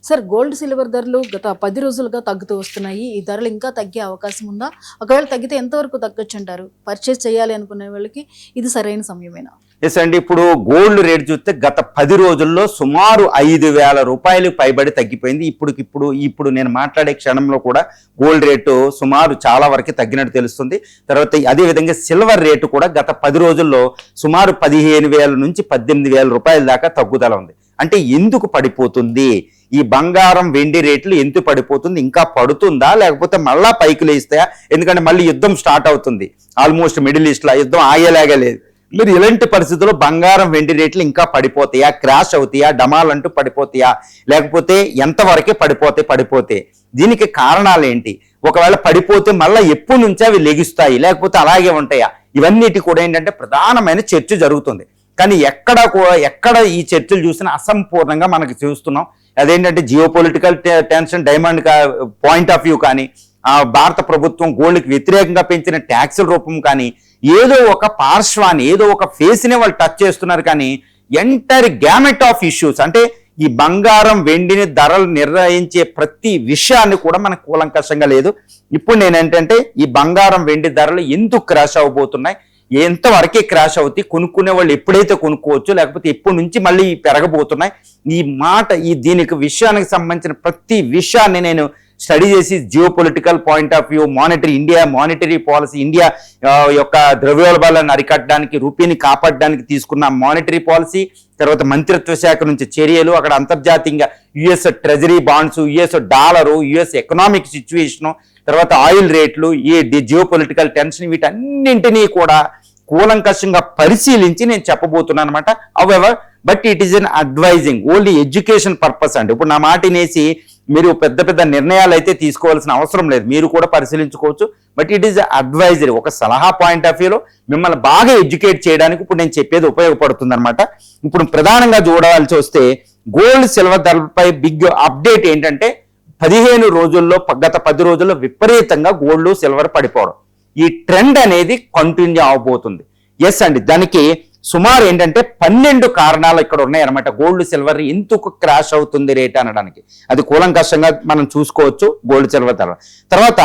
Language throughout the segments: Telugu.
సార్ గోల్డ్ సిల్వర్ ధరలు గత 10 రోజులుగా తగ్గుతూ వస్తున్నాయి. ఈ ధరలు ఇంకా తగ్గే అవకాశం ఉందా? ఒకవేళ తగ్గితే ఎంతవరకు తగ్గొచ్చు అంటారు? పర్చేస్ చేయాలి అనుకునే వాళ్ళకి ఇది సరైన సమయమేనా? ఎస్ అండి, ఇప్పుడు గోల్డ్ రేట్ చూస్తే గత 10 రోజుల్లో సుమారు 5,000 రూపాయలు పైబడి తగ్గిపోయింది. ఇప్పుడు నేను మాట్లాడే క్షణంలో కూడా గోల్డ్ రేటు సుమారు చాలా వరకు తగ్గినట్టు తెలుస్తుంది. తర్వాత అదేవిధంగా సిల్వర్ రేటు కూడా గత 10 రోజుల్లో సుమారు 15,000 నుంచి 18,000 రూపాయల దాకా తగ్గుదల ఉంది. అంటే ఎందుకు పడిపోతుంది? ఈ బంగారం వెండి రేట్లు ఎందుకు పడిపోతుంది? ఇంకా పడుతుందా లేకపోతే మళ్ళా పైకి లేస్తాయా? ఎందుకంటే మళ్ళీ యుద్ధం స్టార్ట్ అవుతుంది. ఆల్మోస్ట్ మిడిల్ ఈస్ట్లో యుద్ధం ఆగేలాగా లేదు. మీరు ఇలాంటి పరిస్థితుల్లో బంగారం వెండి రేట్లు ఇంకా పడిపోతాయా, క్రాష్ అవుతాయా, డమాల్ అంటూ పడిపోతాయా, లేకపోతే ఎంతవరకే పడిపోతే దీనికి కారణాలు ఏంటి? ఒకవేళ పడిపోతే మళ్ళీ ఎప్పటి నుంచి అవి లెగిస్తాయి లేకపోతే అలాగే ఉంటాయా? ఇవన్నిటి కూడా ఏంటంటే ప్రధానమైన చర్చ జరుగుతుంది. కానీ ఎక్కడ ఈ చర్చలు చూసినా అసంపూర్ణంగా మనకి చూస్తున్నాం. అదేంటంటే geopolitical tension, diamond point of view కానీ, భారత ప్రభుత్వం గోల్డ్కి వ్యతిరేకంగా పెంచిన ట్యాక్సుల రూపం కానీ, ఏదో ఒక పార్శ్వాన్ని, ఏదో ఒక ఫేస్ని వాళ్ళు టచ్ చేస్తున్నారు. కానీ ఎంటైర్ గ్యామెట్ ఆఫ్ ఇష్యూస్, అంటే ఈ బంగారం వెండిని ధరలు నిర్ణయించే ప్రతి విషయాన్ని కూడా మనకు కూలంకషంగా లేదు. ఇప్పుడు నేనేంటంటే ఈ బంగారం వెండి ధరలు ఎందుకు క్రాష్ అవ్వబోతున్నాయి, ఎంతవరకే క్రాష్ అవుతాయి, కొనుక్కునే వాళ్ళు ఎప్పుడైతే కొనుక్కోవచ్చు, లేకపోతే ఎప్పటి నుంచి మళ్ళీ పెరగబోతున్నాయి, దీనికి విషయానికి సంబంధించిన ప్రతి విషయాన్ని నేను స్టడీ చేసి geopolitical point of view, monetary policy, India యొక్క ద్రవ్యోల్బణాలను అరికట్టడానికి, రూపీని కాపాడడానికి తీసుకున్న మానిటరీ పాలసీ, తర్వాత మంత్రిత్వ శాఖ నుంచి చర్యలు, అక్కడ అంతర్జాతీయంగా US treasury bonds, US dollar, US economic situation, తర్వాత ఆయిల్ రేట్లు, ఈ జియోపొలిటికల్ టెన్షన్, వీటన్నింటినీ కూడా కూలంకషంగా పరిశీలించి నేను చెప్పబోతున్నాను అనమాట. However but it is an advising, only education purpose అండి. ఇప్పుడు నా మాట వినేసి మీరు పెద్ద నిర్ణయాలు అయితే తీసుకోవాల్సిన అవసరం లేదు, మీరు కూడా పరిశీలించుకోవచ్చు. బట్ ఇట్ ఈస్ అడ్వైజరీ, ఒక సలహా పాయింట్ ఆఫ్ వ్యూలో మిమ్మల్ని బాగా ఎడ్యుకేట్ చేయడానికి ఇప్పుడు నేను చెప్పేది ఉపయోగపడుతుంది అనమాట. ఇప్పుడు ప్రధానంగా చూడాల్సి వస్తే గోల్డ్ సిల్వర్ ధరలపై బిగ్ అప్డేట్ ఏంటంటే 15 రోజుల్లో, గత 10 రోజుల్లో విపరీతంగా గోల్డ్ సిల్వర్ పడిపోవడం, ఈ ట్రెండ్ అనేది కంటిన్యూ అవబోతుంది. ఎస్ అండి, దానికి సుమారు ఏంటంటే 12 కారణాలు ఇక్కడ ఉన్నాయన్నమాట. గోల్డ్ సిల్వర్ ఎందుకు క్రాష్ అవుతుంది రేట్ అనడానికి అది కూలంకషంగా మనం చూసుకోవచ్చు. గోల్డ్ సిల్వర్ ధర తర్వాత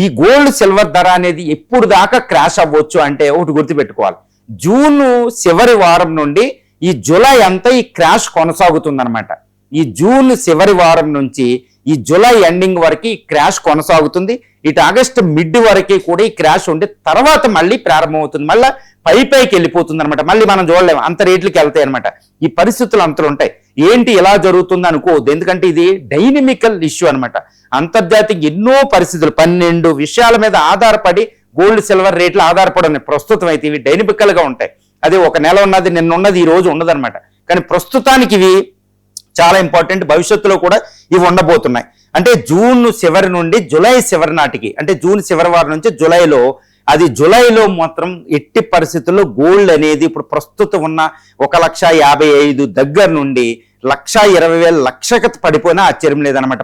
ఈ గోల్డ్ సిల్వర్ ధర అనేది ఎప్పుడు దాకా క్రాష్ అవ్వచ్చు అంటే ఒకటి గుర్తుపెట్టుకోవాలి, జూన్ చివరి వారం నుండి ఈ జూలై అంతా ఈ క్రాష్ కొనసాగుతుంది అనమాట. ఈ జూన్ చివరి వారం నుంచి ఈ జూలై ఎండింగ్ వరకు ఈ క్రాష్ కొనసాగుతుంది. ఇటు ఆగస్టు మిడ్ వరకు కూడా ఈ క్రాష్ ఉండి తర్వాత మళ్ళీ ప్రారంభమవుతుంది, మళ్ళీ పైకి వెళ్ళిపోతుంది అనమాట. మళ్ళీ మనం చూడలేము, అంత రేట్లకి వెళ్తాయి అనమాట. ఈ పరిస్థితులు అంతలు ఉంటాయి. ఏంటి ఇలా జరుగుతుంది అనుకోవద్దు, ఎందుకంటే ఇది డైనమికల్ ఇష్యూ అనమాట. అంతర్జాతీయ ఎన్నో పరిస్థితులు 12 విషయాల మీద ఆధారపడి గోల్డ్ సిల్వర్ రేట్లు ఆధారపడి ఉన్నాయి. ప్రస్తుతం అయితే ఇవి డైనమికల్ గా ఉంటాయి. అదే ఒక నెల ఉన్నది, నిన్న ఉన్నది, ఈ రోజు ఉండదన్నమాట. కానీ ప్రస్తుతానికి ఇవి చాలా ఇంపార్టెంట్, భవిష్యత్తులో కూడా ఇవి ఉండబోతున్నాయి. అంటే జూన్ చివరి నుండి జూలై చివరి నాటికి, అంటే జూన్ చివరి వారం నుంచి జూలైలో మాత్రం ఎట్టి పరిస్థితుల్లో గోల్డ్ అనేది ఇప్పుడు ప్రస్తుతం ఉన్న 1,55,000 దగ్గర నుండి 1,20,000 లక్షకు పడిపోయినా ఆశ్చర్యం లేదనమాట.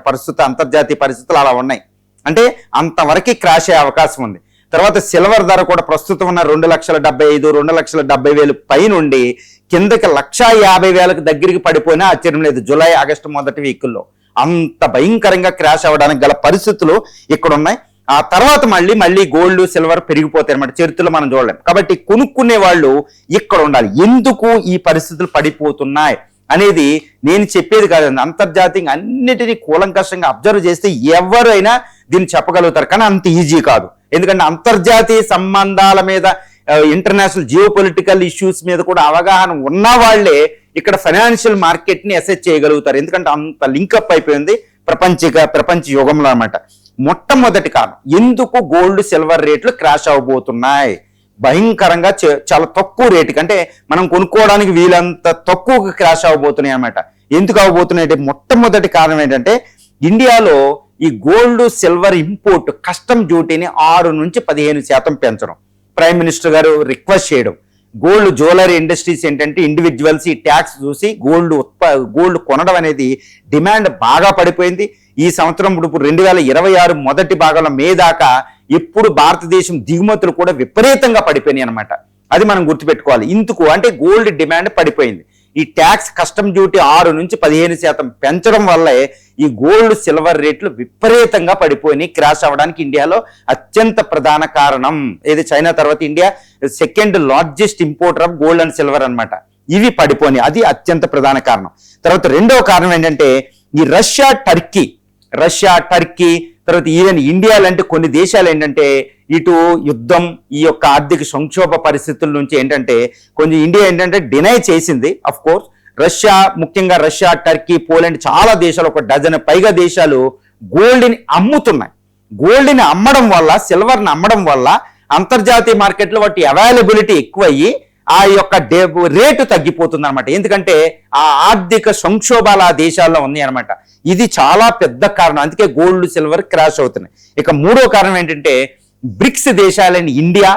అంతర్జాతీయ పరిస్థితులు అలా ఉన్నాయి. అంటే అంతవరకు క్రాష్ అయ్యే అవకాశం ఉంది. తర్వాత సిల్వర్ ధర కూడా ప్రస్తుతం ఉన్న 2,75,000, 2,70,000 పై నుండి కిందకి 1,50,000 దగ్గరికి పడిపోయినా ఆశ్చర్యం లేదు. జూలై ఆగస్టు మొదటి వీకుల్లో అంత భయంకరంగా క్రాష్ అవ్వడానికి గల పరిస్థితులు ఇక్కడ ఉన్నాయి. ఆ తర్వాత మళ్ళీ గోల్డ్ సిల్వర్ పెరిగిపోతాయి అనమాట. చరిత్రలో మనం చూడలేం. కాబట్టి కొనుక్కునే వాళ్ళు ఇక్కడ ఉండాలి. ఎందుకు ఈ పరిస్థితులు పడిపోతున్నాయి అనేది నేను చెప్పేది కాదండి. అంతర్జాతీయంగా అన్నిటినీ కూలంకషంగా అబ్జర్వ్ చేస్తే ఎవరైనా దీన్ని చెప్పగలుగుతారు. కానీ అంత ఈజీ కాదు. ఎందుకంటే అంతర్జాతీయ సంబంధాల మీద, ఇంటర్నేషనల్ జియోపొలిటికల్ ఇష్యూస్ మీద కూడా అవగాహన ఉన్న వాళ్లే ఇక్కడ ఫైనాన్షియల్ మార్కెట్ ని అసెస్ చేయగలుగుతారు. ఎందుకంటే అంత లింకప్ అయిపోయింది ప్రపంచ యుగంలో అన్నమాట. మొట్టమొదటి కారణం ఎందుకు గోల్డ్ సిల్వర్ రేట్లు క్రాష్ అవబోతున్నాయి, భయంకరంగా చాలా తక్కువ రేటుకి, అంటే మనం కొనుక్కోవడానికి వీలంత తక్కువ క్రాష్ అవబోతున్నాయి అన్నమాట. ఎందుకు అవబోతున్నాయి అంటే మొట్టమొదటి కారణం ఏంటంటే ఇండియాలో ఈ గోల్డ్ సిల్వర్ ఇంపోర్ట్ కస్టమ్ డ్యూటీని 6 నుంచి 15% పెంచడం, ప్రైమ్ మినిస్టర్ గారు రిక్వెస్ట్ చేయడం. గోల్డ్ జ్యువెలరీ ఇండస్ట్రీస్ ఏంటంటే ఇండివిజువల్స్ ఈ ట్యాక్స్ చూసి గోల్డ్ కొనడం అనేది డిమాండ్ బాగా పడిపోయింది. ఈ సంవత్సరం ఇప్పుడు 2026 మొదటి భాగంలో మే దాకా ఇప్పుడు భారతదేశం దిగుమతులు కూడా విపరీతంగా పడిపోయినాయి అనమాట. అది మనం గుర్తుపెట్టుకోవాలి. ఇందుకు అంటే గోల్డ్ డిమాండ్ పడిపోయింది. ఈ ట్యాక్స్ కస్టమ్ డ్యూటీ 6 నుంచి 15% పెంచడం వల్లే ఈ గోల్డ్ సిల్వర్ రేట్లు విపరీతంగా పడిపోయినాయి. క్రాష్ అవ్వడానికి ఇండియాలో అత్యంత ప్రధాన కారణం ఏది, చైనా తర్వాత India second largest importer of gold and silver అన్నమాట. ఇవి పడిపోయినాయి, అది అత్యంత ప్రధాన కారణం. తర్వాత రెండవ కారణం ఏంటంటే ఈ రష్యా టర్కీ తర్వాత ఈవెన్ ఇండియా లాంటి కొన్ని దేశాలు ఏంటంటే ఇటు యుద్ధం, ఈ యొక్క ఆర్థిక సంక్షోభ పరిస్థితుల నుంచి ఏంటంటే కొంచెం ఇండియా ఏంటంటే డినై చేసింది. అఫ్ కోర్స్ ముఖ్యంగా రష్యా, టర్కీ, పోలాండ్ చాలా దేశాలు, 1 డజన్ పైగా దేశాలు గోల్డ్ని అమ్ముతున్నాయి. గోల్డ్ని అమ్మడం వల్ల, సిల్వర్ని అమ్మడం వల్ల అంతర్జాతీయ మార్కెట్లో వాటి అవైలబిలిటీ ఎక్కువయ్యి ఆ యొక్క రేటు తగ్గిపోతుంది అనమాట. ఎందుకంటే ఆ ఆర్థిక సంక్షోభాలు ఆ దేశాల్లో ఉన్నాయి అనమాట. ఇది చాలా పెద్ద కారణం, అందుకే గోల్డ్ సిల్వర్ క్రాష్ అవుతున్నాయి. ఇక మూడో కారణం ఏంటంటే బ్రిక్స్ దేశాలైన ఇండియా,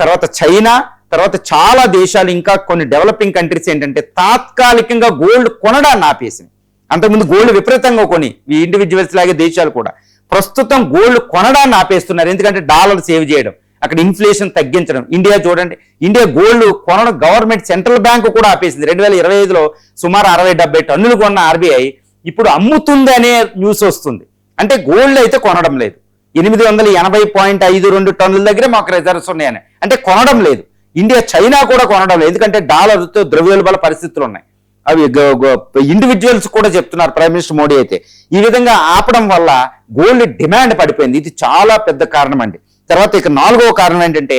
తర్వాత చైనా, తర్వాత చాలా దేశాలు, ఇంకా కొన్ని డెవలపింగ్ కంట్రీస్ ఏంటంటే తాత్కాలికంగా గోల్డ్ కొనడాన్ని ఆపేసింది. అంతకుముందు గోల్డ్ విపరీతంగా కొని ఈ ఇండివిజువల్స్ లాగే దేశాలు కూడా ప్రస్తుతం గోల్డ్ కొనడాన్ని ఆపేస్తున్నారు. ఎందుకంటే డాలర్ సేవ్ చేయడం, అక్కడ ఇన్ఫ్లేషన్ తగ్గించడం. ఇండియా చూడండి, ఇండియా గోల్డ్ కొనడం గవర్నమెంట్ సెంట్రల్ బ్యాంకు కూడా ఆపేసింది. 2025లో సుమారు 60-70 టన్నులు కొన్న ఆర్బీఐ ఇప్పుడు అమ్ముతుంది అనే న్యూస్ వస్తుంది. అంటే గోల్డ్ అయితే కొనడం లేదు. 880.52 టన్నుల దగ్గర మాకు రిజర్వ్స్ ఉన్నాయని, అంటే కొనడం లేదు. ఇండియా, చైనా కూడా కొనడం లేదు, ఎందుకంటే డాలర్తో ద్రవ్యోల్బణ పరిస్థితులు ఉన్నాయి. అవి ఇండివిజువల్స్ కూడా చెప్తున్నారు ప్రైమ్ మినిస్టర్ మోడీ అయితే. ఈ విధంగా ఆపడం వల్ల గోల్డ్ డిమాండ్ పడిపోయింది. ఇది చాలా పెద్ద కారణం అండి. తర్వాత ఇక 4వ కారణం ఏంటంటే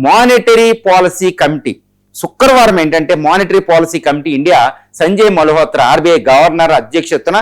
మానిటరీ పాలసీ కమిటీ. శుక్రవారం ఏంటంటే monetary policy committee India Sanjay Malhotra RBI governor అధ్యక్షతన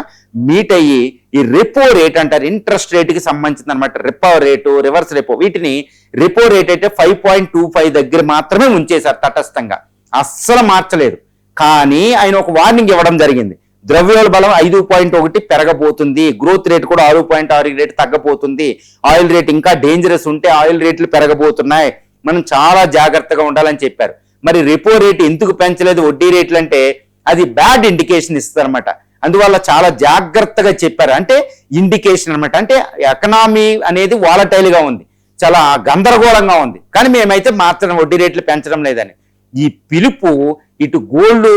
మీట్ అయ్యి ఈ రెపో రేట్ అంటారు, ఇంట్రెస్ట్ రేటుకి సంబంధించిన అనమాట. రెపో రేటు, రివర్స్ రెపో, వీటిని రెపో రేట్ అయితే 5.25 దగ్గర మాత్రమే ఉంచేశారు తటస్థంగా, అస్సలు మార్చలేదు. కానీ ఆయన ఒక వార్నింగ్ ఇవ్వడం జరిగింది. ద్రవ్యోల్బణం 5.1 పెరగబోతుంది, గ్రోత్ రేట్ కూడా 6.6 రేట్ తగ్గబోతుంది, ఆయిల్ రేట్ ఇంకా డేంజరస్ ఉంటే ఆయిల్ రేట్లు పెరగబోతున్నాయి, మనం చాలా జాగ్రత్తగా ఉండాలని చెప్పారు. మరి రెపో రేట్ ఎందుకు పెంచలేదు, వడ్డీ రేట్లు అంటే అది బ్యాడ్ ఇండికేషన్ ఇస్తుంది అనమాట. అందువల్ల చాలా జాగ్రత్తగా చెప్పారు. అంటే ఇండికేషన్ అనమాట, అంటే ఎకనామీ అనేది వాలటైల్ గా ఉంది, చాలా గందరగోళంగా ఉంది, కానీ మేమైతే మాత్రం వడ్డీ రేట్లు పెంచడం లేదని. ఈ పిలుపు ఇటు గోల్డ్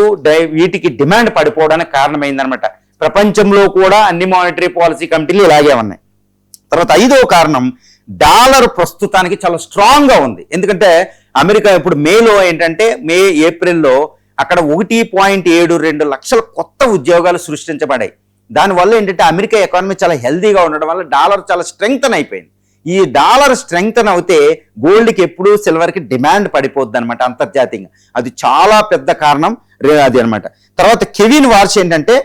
వీటికి డిమాండ్ పడిపోవడానికి కారణమైందనమాట. ప్రపంచంలో కూడా అన్ని మానిటరీ పాలసీ కమిటీలు ఇలాగే ఉన్నాయి. తర్వాత 5వ కారణం, డాలర్ ప్రస్తుతానికి చాలా స్ట్రాంగ్ గా ఉంది. ఎందుకంటే అమెరికా ఇప్పుడు మేలో ఏంటంటే ఏప్రిల్లో అక్కడ 1.72 లక్షల కొత్త ఉద్యోగాలు సృష్టించబడాయి. దానివల్ల ఏంటంటే అమెరికా ఎకానమీ చాలా హెల్దీగా ఉండడం వల్ల డాలర్ చాలా స్ట్రెంగ్తన్ అయిపోయింది. ఈ డాలర్ స్ట్రెంగ్తన్ అవుతే గోల్డ్కి ఎప్పుడు సిల్వర్కి డిమాండ్ పడిపోద్ది అనమాట అంతర్జాతీయంగా. అది చాలా పెద్ద కారణం అది అనమాట. తర్వాత కెవిన్ వార్ష్ ఏంటంటే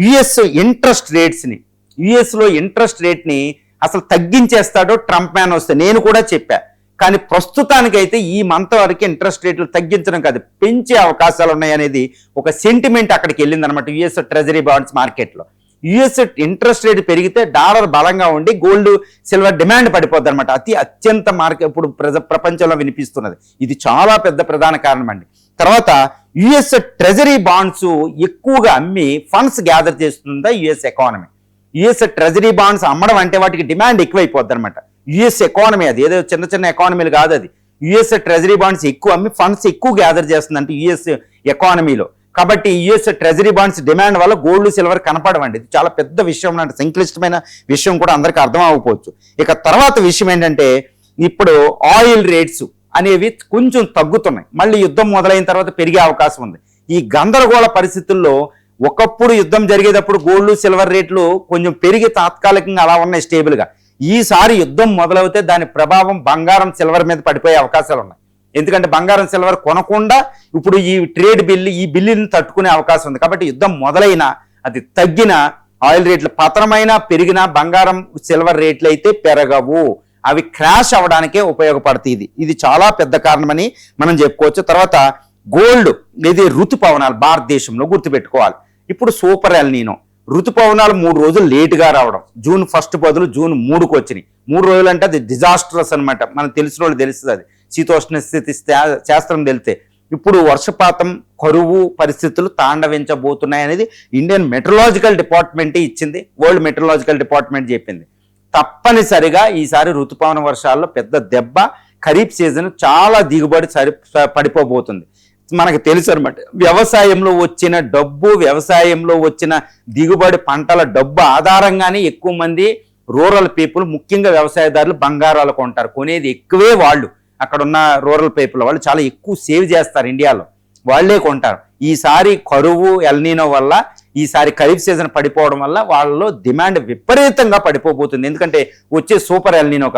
యుఎస్ ఇంట్రెస్ట్ రేట్స్ని, యుఎస్లో ఇంట్రెస్ట్ రేట్ని అసలు తగ్గించేస్తాడో ట్రంప్ మ్యాన్ వస్తే, నేను కూడా చెప్పా. కానీ ప్రస్తుతానికైతే ఈ మంత్ వరకు ఇంట్రెస్ట్ రేట్లు తగ్గించడం కాదు, పెంచే అవకాశాలు ఉన్నాయనేది ఒక సెంటిమెంట్ అక్కడికి వెళ్ళింది అనమాట యుఎస్ ట్రెజరీ బాండ్స్ మార్కెట్లో. యుఎస్ ఇంట్రెస్ట్ రేట్ పెరిగితే డాలర్ బలంగా ఉండి గోల్డ్ సిల్వర్ డిమాండ్ పడిపోద్ది అనమాట. అత్యంత మార్కెట్ ఇప్పుడు ప్రపంచంలో వినిపిస్తున్నది. ఇది చాలా పెద్ద ప్రధాన కారణం అండి. తర్వాత యుఎస్ ట్రెజరీ బాండ్స్ ఎక్కువగా అమ్మి ఫండ్స్ గ్యాదర్ చేస్తుందా US economy. US treasury bonds అమ్మడం అంటే వాటికి డిమాండ్ ఎక్కువైపోద్ది అనమాట. యుఎస్ ఎకానమీ అది ఏదో చిన్న చిన్న ఎకానమీలు కాదు, అది యుఎస్ ట్రెజరీ బాండ్స్ ఎక్కువ అమ్మి ఫండ్స్ ఎక్కువ గ్యాదర్ చేస్తుంది అంటే యుఎస్ ఎకానమీలో. కాబట్టి యుఎస్ ట్రెజరీ బాండ్స్ డిమాండ్ వల్ల గోల్డ్ సిల్వర్ కనపడవండి. ఇది చాలా పెద్ద విషయం, అంటే సంక్లిష్టమైన విషయం కూడా అందరికీ అర్థం అవ్వకపోవచ్చు. ఇక తర్వాత విషయం ఏంటంటే ఇప్పుడు ఆయిల్ రేట్స్ అనేవి కొంచెం తగ్గుతున్నాయి, మళ్ళీ యుద్ధం మొదలైన తర్వాత పెరిగే అవకాశం ఉంది. ఈ గందరగోళ పరిస్థితుల్లో ఒకప్పుడు యుద్ధం జరిగేటప్పుడు గోల్డ్ సిల్వర్ రేట్లు కొంచెం పెరిగి తాత్కాలికంగా అలా ఉన్నాయి స్టేబుల్గా. ఈసారి యుద్ధం మొదలవుతే దాని ప్రభావం బంగారం సిల్వర్ మీద పడిపోయే అవకాశాలు ఉన్నాయి. ఎందుకంటే బంగారం సిల్వర్ కొనకుండా ఇప్పుడు ఈ ట్రేడ్ బిల్లు ఈ బిల్లుని తట్టుకునే అవకాశం ఉంది. కాబట్టి యుద్ధం మొదలైనా అది తగ్గినా ఆయిల్ రేట్లు పతనమైనా పెరిగినా బంగారం సిల్వర్ రేట్లు అయితే పెరగవు, అవి క్రాష్ అవ్వడానికే ఉపయోగపడుతుంది. ఇది చాలా పెద్ద కారణమని మనం చెప్పుకోవచ్చు. తర్వాత గోల్డ్ ఇది ఋతుపవనాలు భారతదేశంలో గుర్తుపెట్టుకోవాలి. ఇప్పుడు సూపర్ ఎల్ నీనో ఋతుపవనాలు 3 రోజులు లేటుగా రావడం, జూన్ 1 బదులు జూన్ 3కు వచ్చినాయి. 3 రోజులు అంటే అది డిజాస్టరస్ అనమాట. మనకు తెలిసిన వాళ్ళు తెలుస్తుంది, అది శీతోష్ణ స్థితి శాస్త్రం తెలితే. ఇప్పుడు వర్షపాతం కరువు పరిస్థితులు తాండవించబోతున్నాయి అనేది ఇండియన్ మెట్రలాజికల్ డిపార్ట్మెంట్ ఇచ్చింది, వరల్డ్ మెట్రలాజికల్ డిపార్ట్మెంట్ చెప్పింది. తప్పనిసరిగా ఈసారి ఋతుపవన వర్షాల్లో పెద్ద దెబ్బ, ఖరీఫ్ సీజన్ చాలా దిగుబడి పడిపోబోతుంది. మనకు తెలుసు అనమాట. వ్యవసాయంలో వచ్చిన డబ్బు, వ్యవసాయంలో వచ్చిన దిగుబడి, పంటల డబ్బు ఆధారంగానే ఎక్కువ మంది రూరల్ పీపుల్, ముఖ్యంగా వ్యవసాయదారులు బంగారాలు కొంటారు. కొనేది ఎక్కువే వాళ్ళు. అక్కడ ఉన్న రూరల్ పీపుల్ వాళ్ళు చాలా ఎక్కువ సేవ్ చేస్తారు ఇండియాలో, వాళ్లే కొంటారు. ఈసారి కరువు, ఎల్నీనో వల్ల, ఈసారి ఖరీఫ్ సీజన్ పడిపోవడం వల్ల వాళ్ళలో డిమాండ్ విపరీతంగా పడిపోబోతుంది. ఎందుకంటే వచ్చే సూపర్ ఎల్నీనో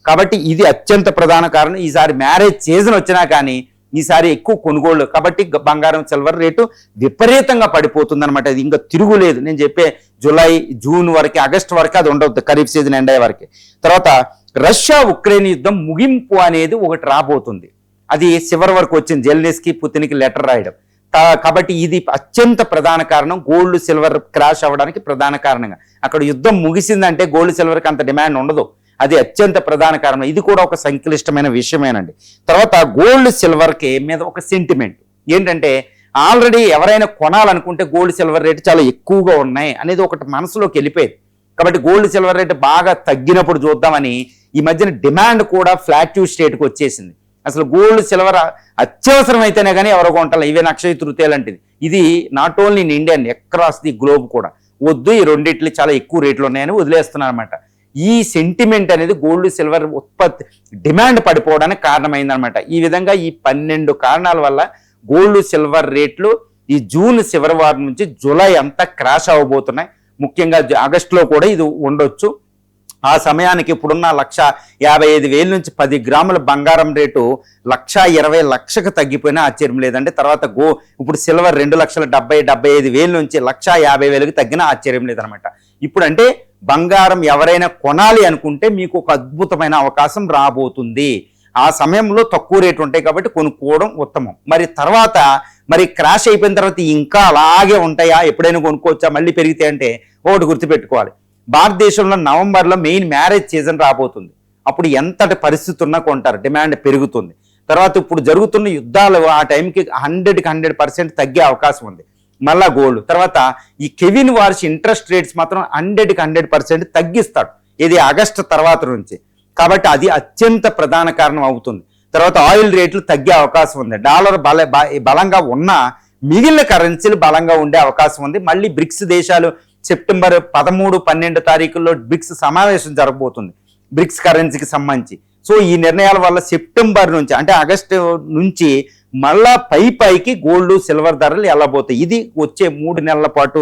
కాబట్టి ఇది అత్యంత ప్రధాన కారణం. ఈసారి మ్యారేజ్ సీజన్ వచ్చినా కానీ ఈసారి ఎక్కువ కొనుగోళ్లు, కాబట్టి బంగారం, సిల్వర్ రేటు విపరీతంగా పడిపోతుంది అనమాట. అది ఇంకా తిరుగులేదు. నేను చెప్పే జూలై, జూన్ వరకు, ఆగస్టు వరకు అది ఉండవుతుంది, ఖరీఫ్ సీజన్ ఎండ్ అయ్యే వరకు. తర్వాత రష్యా ఉక్రెయిన్ యుద్ధం ముగింపు అనేది ఒకటి రాబోతుంది. అది చివరి వరకు వచ్చింది, జెలెన్స్కీ పుతిన్కి లెటర్ రాయడం. కాబట్టి ఇది అత్యంత ప్రధాన కారణం, గోల్డ్ సిల్వర్ క్రాష్ అవ్వడానికి ప్రధాన కారణంగా. అక్కడ యుద్ధం ముగిసిందంటే గోల్డ్ సిల్వర్కి అంత డిమాండ్ ఉండదు, అది అత్యంత ప్రధాన కారణం. ఇది కూడా ఒక సంక్లిష్టమైన విషయమేనండి. తర్వాత గోల్డ్ సిల్వర్కి మీద ఒక సెంటిమెంట్ ఏంటంటే, ఆల్రెడీ ఎవరైనా కొనాలనుకుంటే గోల్డ్ సిల్వర్ రేటు చాలా ఎక్కువగా ఉన్నాయి అనేది ఒకటి మనసులోకి వెళ్ళిపోయేది. కాబట్టి గోల్డ్ సిల్వర్ రేటు బాగా తగ్గినప్పుడు చూద్దామని ఈ మధ్యన డిమాండ్ కూడా ఫ్లాట్యూ స్టేట్కి వచ్చేసింది. అసలు గోల్డ్ సిల్వర్ అత్యవసరం అయితేనే కానీ ఎవరో కొంటారు. ఇవే అక్షయ తృతీయ లాంటిది. ఇది not only in India, across the globe కూడా వద్దు, ఈ రెండిట్లు చాలా ఎక్కువ రేట్లు ఉన్నాయని వదిలేస్తున్నారు అనమాట. ఈ సెంటిమెంట్ అనేది గోల్డ్ సిల్వర్ ఉత్పత్తి డిమాండ్ పడిపోవడానికి కారణమైందనమాట. ఈ విధంగా ఈ 12 కారణాల వల్ల గోల్డ్ సిల్వర్ రేట్లు ఈ జూన్ చివరి వారం నుంచి జూలై అంతా క్రాష్ అవ్వబోతున్నాయి. ముఖ్యంగా ఆగస్టులో కూడా ఇది ఉండొచ్చు. ఆ సమయానికి ఇప్పుడున్న 1,55,000 నుంచి 10 గ్రాముల బంగారం రేటు 1,20,00,000కు తగ్గిపోయినా ఆశ్చర్యం లేదండి. తర్వాత ఇప్పుడు సిల్వర్ 2,70,75,000 నుంచి 1,50,000కి తగ్గినా ఆశ్చర్యం లేదనమాట. ఇప్పుడు అంటే బంగారం ఎవరైనా కొనాలి అనుకుంటే మీకు ఒక అద్భుతమైన అవకాశం రాబోతుంది. ఆ సమయంలో తక్కువ రేటు ఉంటాయి కాబట్టి కొనుక్కోవడం ఉత్తమం. మరి తర్వాత క్రాష్ అయిపోయిన తర్వాత ఇంకా అలాగే ఉంటాయా, ఎప్పుడైనా కొనుక్కోవచ్చా, మళ్ళీ పెరిగితే అంటే ఒకటి గుర్తుపెట్టుకోవాలి, భారతదేశంలో నవంబర్లో మెయిన్ మ్యారేజ్ సీజన్ రాబోతుంది. అప్పుడు ఎంతటి పరిస్థితి ఉన్నా కొంటారు, డిమాండ్ పెరుగుతుంది. తర్వాత ఇప్పుడు జరుగుతున్న యుద్ధాలు ఆ టైంకి 100కి 100% తగ్గే అవకాశం ఉంది. మళ్ళా గోల్డ్, తర్వాత ఈ కెవిన్ వార్ష్ ఇంట్రెస్ట్ రేట్స్ మాత్రం 100కి 100% తగ్గిస్తాడు, ఇది ఆగస్టు తర్వాత నుంచి. కాబట్టి అది అత్యంత ప్రధాన కారణం అవుతుంది. తర్వాత ఆయిల్ రేట్లు తగ్గే అవకాశం ఉంది. డాలర్ బలంగా ఉన్నా మిగిలిన కరెన్సీలు బలంగా ఉండే అవకాశం ఉంది. మళ్ళీ బ్రిక్స్ దేశాలు సెప్టెంబర్ 13, 12 తారీఖుల్లో బ్రిక్స్ సమావేశం జరగబోతుంది బ్రిక్స్ కరెన్సీకి సంబంధించి. సో ఈ నిర్ణయాల వల్ల సెప్టెంబర్ నుంచి అంటే ఆగస్టు నుంచి మళ్ళా పైకి గోల్డ్ సిల్వర్ ధరలు వెళ్ళబోతాయి. ఇది వచ్చే 3 నెలల పాటు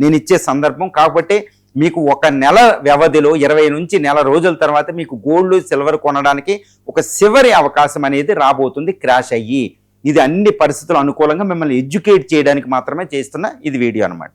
నేను ఇచ్చే సందర్భం. కాబట్టి మీకు ఒక నెల వ్యవధిలో 20 నుంచి నెల రోజుల తర్వాత మీకు గోల్డ్ సిల్వర్ కొనడానికి ఒక చివరి అవకాశం అనేది రాబోతుంది క్రాష్ అయ్యి. ఇది అన్ని పరిస్థితులు అనుకూలంగా మిమ్మల్ని ఎడ్యుకేట్ చేయడానికి మాత్రమే చేస్తున్న ఇది వీడియో అనమాట.